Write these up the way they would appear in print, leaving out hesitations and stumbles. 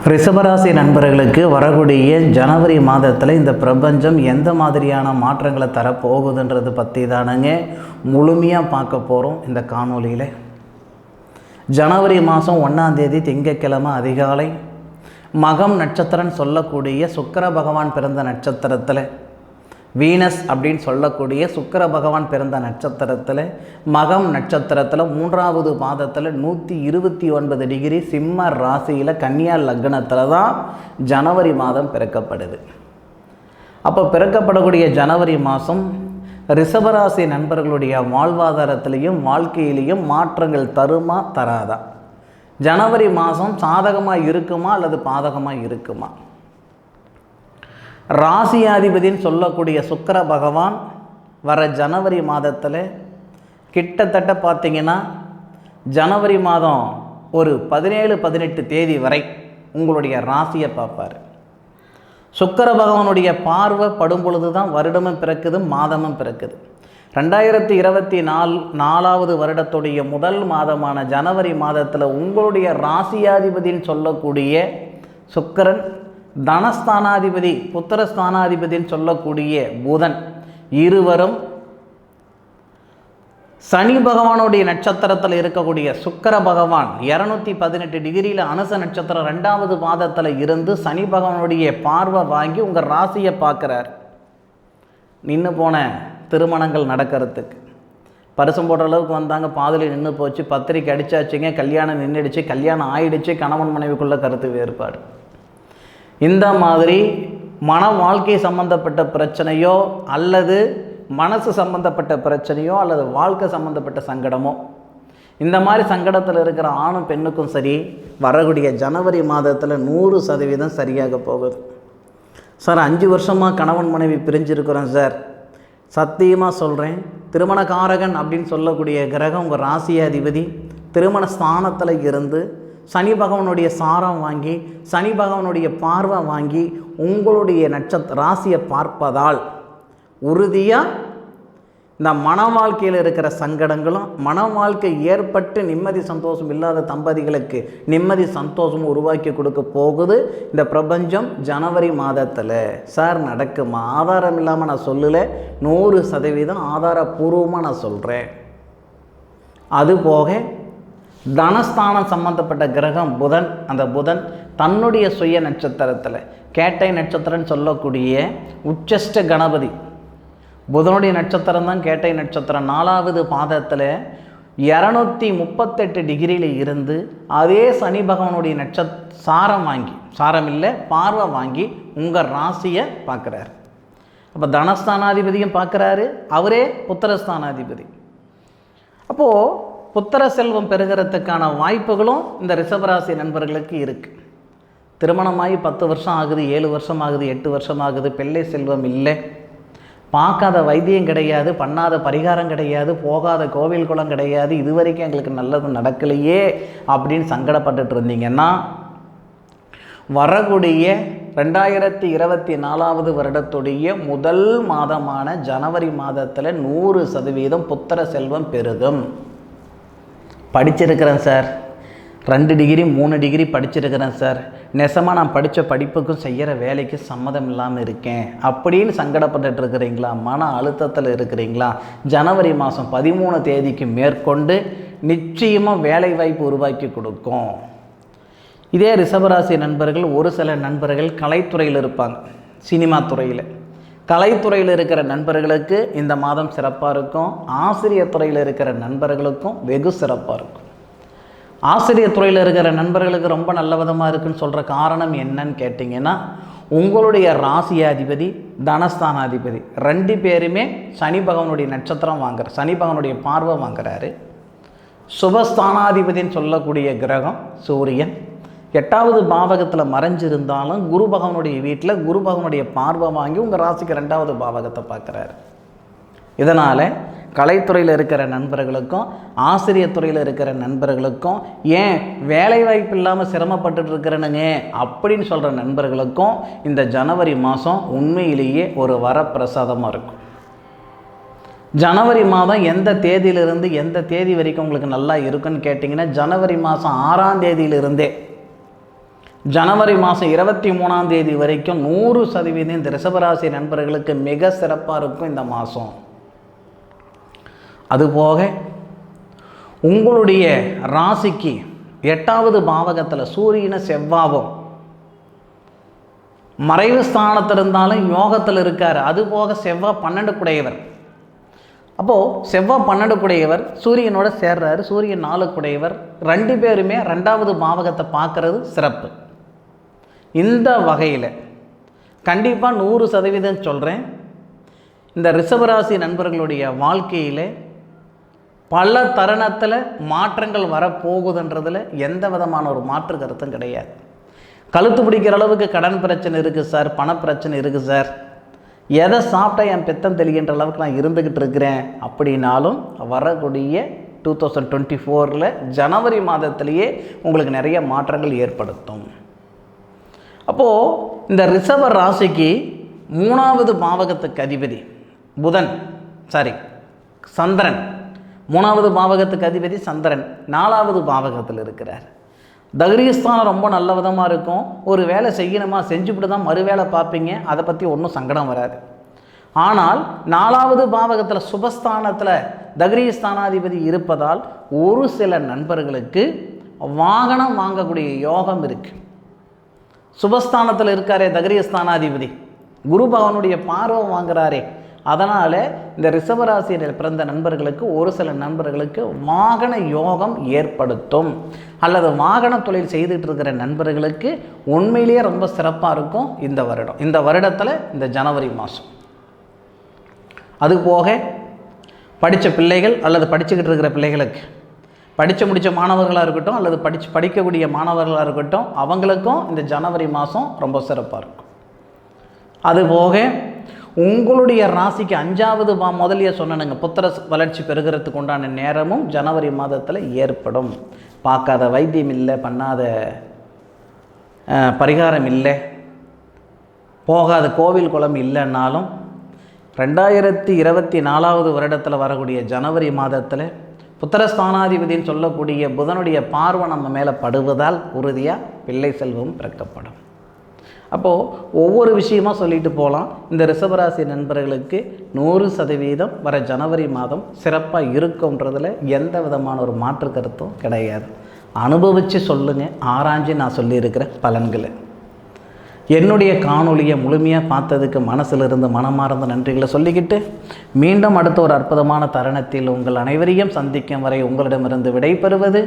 ரிஷபராசி நண்பர்களுக்கு வரக்கூடிய ஜனவரி மாதத்தில் இந்த பிரபஞ்சம் எந்த மாதிரியான மாற்றங்களை தரப்போகுதுன்றது பற்றி தானுங்க முழுமையாக பார்க்க போகிறோம் இந்த காணொலியில். ஜனவரி மாதம் 1ஆம் தேதி திங்கட்கிழமை அதிகாலை மகம் நட்சத்திரம் சொல்லக்கூடிய சுக்கிர பகவான் பிறந்த நட்சத்திரத்தில், வீனஸ் அப்படின்னு சொல்லக்கூடிய சுக்கிர பகவான் பிறந்த நட்சத்திரத்தில், மகம் நட்சத்திரத்தில் 3வது பாதத்தில் 129 டிகிரி சிம்ம ராசியில் கன்னியா லக்னத்தில் தான் ஜனவரி மாதம் பிறக்கப்படுது. அப்போ பிறக்கப்படக்கூடிய ஜனவரி மாதம் ரிஷபராசி நண்பர்களுடைய வாழ்வாதாரத்திலையும் வாழ்க்கையிலையும் மாற்றங்கள் தருமா தராதா? ஜனவரி மாதம் சாதகமாக இருக்குமா அல்லது பாதகமாக இருக்குமா? ராசியாதிபதின்னு சொல்லக்கூடிய சுக்கிர பகவான் வர ஜனவரி மாதத்தில் கிட்டத்தட்ட பார்த்திங்கன்னா ஜனவரி மாதம் ஒரு 17-18 தேதி வரை உங்களுடைய ராசியை பார்ப்பார். சுக்கிர பகவானுடைய பார்வை படும் பொழுது தான் வருடமும் பிறக்குது, மாதமும் பிறக்குது. 2024 வருடத்துடைய முதல் மாதமான ஜனவரி மாதத்தில் உங்களுடைய ராசியாதிபதின்னு சொல்லக்கூடிய சுக்கிரன், தனஸ்தானாதிபதி புத்திரஸ்தானாதிபதின்னு சொல்லக்கூடிய புதன் இருவரும் சனி பகவானுடைய நட்சத்திரத்தில் இருக்கக்கூடிய சுக்கிர பகவான் 218 டிகிரியில் அனுச நட்சத்திரம் 2வது பாதத்தில் இருந்து சனி பகவானுடைய பார்வை வாங்கி உங்கள் ராசியை பார்க்குறார். நின்று போன திருமணங்கள் நடக்கிறதுக்கு பரிசம் போடுற அளவுக்கு வந்தாங்க, பாதியில் நின்று போச்சு, பத்திரிக்கை அடித்தாச்சுங்க, கல்யாணம் நின்றுடுச்சு, கல்யாணம் ஆயிடுச்சு, கணவன் மனைவிக்குள்ள கருத்து வேறுபாடு. இந்த மாதிரி மன வாழ்க்கை சம்பந்தப்பட்ட பிரச்சனையோ அல்லது மனசு சம்பந்தப்பட்ட பிரச்சனையோ அல்லது வாழ்க்கை சம்பந்தப்பட்ட சங்கடமோ, இந்த மாதிரி சங்கடத்தில் இருக்கிற ஆணும் பெண்ணுக்கும் சரி வரக்கூடிய ஜனவரி மாதத்தில் 100% சரியாக போகுது. சார் 5 வருஷமாக கணவன் மனைவி பிரிஞ்சிருக்கிறோம் சார். சத்தியமாக சொல்கிறேன், திருமணக்காரகன் அப்படின்னு சொல்லக்கூடிய கிரகம் உங்கள் ராசியாதிபதி திருமண ஸ்தானத்தில் இருந்து சனி பகவானுடைய சாரம் வாங்கி சனி பகவானுடைய பார்வை வாங்கி உங்களுடைய ராசியை பார்ப்பதால் உறுதியாக இந்த மன வாழ்க்கையில் இருக்கிற சங்கடங்களும், மன வாழ்க்கை ஏற்பட்டு நிம்மதி சந்தோஷம் இல்லாத தம்பதிகளுக்கு நிம்மதி சந்தோஷம் உருவாக்கி கொடுக்க போகுது இந்த பிரபஞ்சம் ஜனவரி மாதத்தில். சார் நடக்குமா? ஆதாரம் இல்லாமல் நான் சொல்லலை, 100% ஆதாரபூர்வமாக நான் சொல்கிறேன். அதுபோக தனஸ்தானம் சம்பந்தப்பட்ட கிரகம் புதன், அந்த புதன் தன்னுடைய சுய நட்சத்திரத்தில் கேட்டை நட்சத்திரம்னு சொல்லக்கூடிய உச்சஷ்ட கணபதி புதனுடைய நட்சத்திரம் தான் கேட்டை நட்சத்திரம் 4வது பாதத்தில் 238 டிகிரியில் இருந்து அதே சனி பகவானுடைய சாரம் இல்லை பார்வை வாங்கி உங்கள் ராசியை பார்க்குறாரு. அப்போ தனஸ்தானாதிபதியும் பார்க்குறாரு, அவரே புத்திரஸ்தானாதிபதி. அப்போது புத்திர செல்வம் பெறுகிறதுக்கான வாய்ப்புகளும் இந்த ரிஷபராசி நண்பர்களுக்கு இருக்குது. திருமணமாகி 10 வருஷம் ஆகுது, 7 வருஷம் ஆகுது, 8 வருஷம் ஆகுது, பிள்ளை செல்வம் இல்லை, பார்க்காத வைத்தியம் கிடையாது, பண்ணாத பரிகாரம் கிடையாது, போகாத கோவில் குளம் கிடையாது, இது வரைக்கும் எங்களுக்கு நல்லது நடக்கலையே அப்படின்னு சங்கடப்பட்டுட்டு இருந்தீங்கன்னா வரக்கூடிய 2024 வருடத்துடைய முதல் மாதமான ஜனவரி மாதத்தில் 100% புத்திர செல்வம் பெருகும். படிச்சிருக்கிறேன் சார், 2 டிகிரி 3 டிகிரி படிச்சிருக்கிறேன் சார், நெசமாக நான் படித்த படிப்புக்கும் செய்கிற வேலைக்கு சம்மதம் இல்லாமல் இருக்கேன் அப்படின்னு சங்கடப்பட்டு இருக்கிறீங்களா? மன அழுத்தத்தில் இருக்கிறீங்களா? ஜனவரி மாதம் 13 தேதிக்கு மேற்கொண்டு நிச்சயமாக வேலை வாய்ப்பு உருவாக்கி கொடுக்கும். இதே ரிஷபராசி நண்பர்கள், ஒரு சில நண்பர்கள் கலைத்துறையில் இருப்பாங்க, சினிமா துறையில். கலைத்துறையில் இருக்கிற நண்பர்களுக்கு இந்த மாதம் சிறப்பாக இருக்கும். ஆசிரியர் துறையில் இருக்கிற நண்பர்களுக்கும் வெகு சிறப்பாக இருக்கும். ஆசிரியர் துறையில் இருக்கிற நண்பர்களுக்கு ரொம்ப நல்ல விதமாக இருக்குன்னு சொல்கிற காரணம் என்னன்னு கேட்டிங்கன்னா, உங்களுடைய ராசியாதிபதி தனஸ்தானாதிபதி 2 பேருமே சனி பகவானுடைய நட்சத்திரம் வாங்குற, சனி பகவானுடைய பார்வை வாங்குறாரு. சுபஸ்தானாதிபதின்னு சொல்லக்கூடிய கிரகம் சூரியன் 8வது பாவகத்தில் மறைஞ்சிருந்தாலும் குரு பகவானுடைய வீட்டில் குரு பகவானுடைய பார்வை வாங்கி உங்கள் ராசிக்கு 2வது பாவகத்தை பார்க்குறாரு. இதனால் கலைத்துறையில் இருக்கிற நண்பர்களுக்கும் ஆசிரியர் துறையில் இருக்கிற நண்பர்களுக்கும், ஏன் வேலை வாய்ப்பு இல்லாமல் சிரமப்பட்டு இருக்கிறனுங்க அப்படின்னு சொல்கிற நண்பர்களுக்கும் இந்த ஜனவரி மாதம் உண்மையிலேயே ஒரு வரப்பிரசாதமாக இருக்கும். ஜனவரி மாதம் எந்த தேதியிலிருந்து எந்த தேதி வரைக்கும் உங்களுக்கு நல்லா இருக்குன்னு கேட்டிங்கன்னா, ஜனவரி மாதம் 6ஆம் தேதியிலிருந்தே ஜனவரி மாதம் 23ஆம் தேதி வரைக்கும் 100% இந்த ரிஷபராசி நண்பர்களுக்கு மிக சிறப்பாக இருக்கும் இந்த மாதம். அதுபோக உங்களுடைய ராசிக்கு 8வது பாவகத்தில் சூரியனை செவ்வாவும் மறைவு ஸ்தானத்தில் இருந்தாலும் யோகத்தில் இருக்கார். அதுபோக செவ்வாய் 12 குடையவர். அப்போது செவ்வாய் 12 குடையவர் சூரியனோட சேர்றாரு. சூரியன் 4 குடையவர். 2 பேருமே 2வது பாவகத்தை பார்க்கறது சிறப்பு. இந்த வகையில் கண்டிப்பாக 100% சொல்கிறேன், இந்த ரிஷபராசி நண்பர்களுடைய வாழ்க்கையில் பல தருணத்தில் மாற்றங்கள் வரப்போகுதுன்றதில் எந்த விதமான ஒரு மாற்று கருத்தும் கிடையாது. கழுத்து பிடிக்கிற அளவுக்கு கடன் பிரச்சனை இருக்குது சார், பணப்பிரச்சனை இருக்குது சார், எதை சாப்பிட்டா என் பெத்தம் தெளிகின்ற அளவுக்கு நான் இருந்துக்கிட்டு இருக்கிறேன் அப்படின்னாலும் வரக்கூடிய 2024 ஜனவரி மாதத்திலேயே உங்களுக்கு நிறைய மாற்றங்கள் ஏற்படுத்தும். அப்போது இந்த ரிஷப ராசிக்கு 3வது பாவகத்துக்கு அதிபதி சந்திரன், 3வது பாவகத்துக்கு அதிபதி சந்திரன் 4வது பாவகத்தில் இருக்கிறார். தகரியஸ்தானம் ரொம்ப நல்ல விதமாக இருக்கும். ஒரு வேலை செய்யணுமா செஞ்சுவிட்டு தான் மறு வேலை பார்ப்பீங்க, அதை பற்றி ஒன்றும் சங்கடம் வராது. ஆனால் 4வது பாவகத்தில் சுபஸ்தானத்தில் தகரியஸ்தானாதிபதி இருப்பதால் ஒரு சில நண்பர்களுக்கு வாகனம் வாங்கக்கூடிய யோகம் இருக்குது. சுபஸ்தானத்தில் இருக்காரே தகரியஸ்தானாதிபதி, குரு பகவானுடைய பார்வை வாங்குறாரே, அதனால் இந்த ரிஷபராசியில் பிறந்த நண்பர்களுக்கு ஒரு சில நண்பர்களுக்கு வாகன யோகம் ஏற்படுத்தும். அல்லது வாகன தொழில் செய்துட்டு இருக்கிற நண்பர்களுக்கு உண்மையிலேயே ரொம்ப சிறப்பாக இருக்கும் இந்த வருடத்தில் இந்த ஜனவரி மாதம். அதுபோக படித்த பிள்ளைகள் அல்லது படிச்சுக்கிட்டு இருக்கிற பிள்ளைகளுக்கு, படித்து முடித்த மாணவர்களாக இருக்கட்டும் அல்லது படிக்கக்கூடிய மாணவர்களாக இருக்கட்டும், அவங்களுக்கும் இந்த ஜனவரி மாதம் ரொம்ப சிறப்பாக இருக்கும். அதுபோக உங்களுடைய ராசிக்கு 5வது முதலிய சொன்னனுங்க புத்திர வளர்ச்சி பெறுகிறதுக்கு உண்டான நேரமும் ஜனவரி மாதத்தில் ஏற்படும். பார்க்காத வைத்தியம் இல்லை, பண்ணாத பரிகாரம் இல்லை, போகாத கோவில் குளம் இல்லைன்னாலும் 2024வது வருடத்தில் வரக்கூடிய ஜனவரி மாதத்தில் புத்திரஸ்தானாதிபதினு சொல்லக்கூடிய புதனுடைய பார்வை நம்ம மேலே படுவதால் உறுதியாக பிள்ளை செல்வம் பிறக்கப்படும். அப்போது ஒவ்வொரு விஷயமாக சொல்லிட்டு போகலாம். இந்த ரிஷபராசி நண்பர்களுக்கு 100% வர ஜனவரி மாதம் சிறப்பாக இருக்கும்ன்றதில் எந்த விதமான ஒரு மாற்று கருத்தும் கிடையாது. அனுபவித்து சொல்லுங்கள், ஆராய்ஞ்சு நான் சொல்லியிருக்கிற பலன்களை. என்னுடைய காணொலியை முழுமையாக பார்த்ததுக்கு மனசிலிருந்து மனமார்ந்த நன்றிகளை சொல்லிக்கிட்டு மீண்டும் அடுத்த ஒரு அற்புதமான தருணத்தில் உங்கள் அனைவரையும் சந்திக்கும் வரை உங்களிடமிருந்து விடைபெறுவது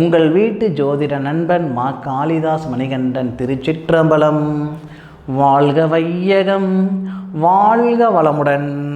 உங்கள் வீட்டு ஜோதிட நண்பன் மா காளிதாஸ் மணிகண்டன். திருச்சிற்றம்பலம். வாழ்க வையகம், வாழ்க வளமுடன்.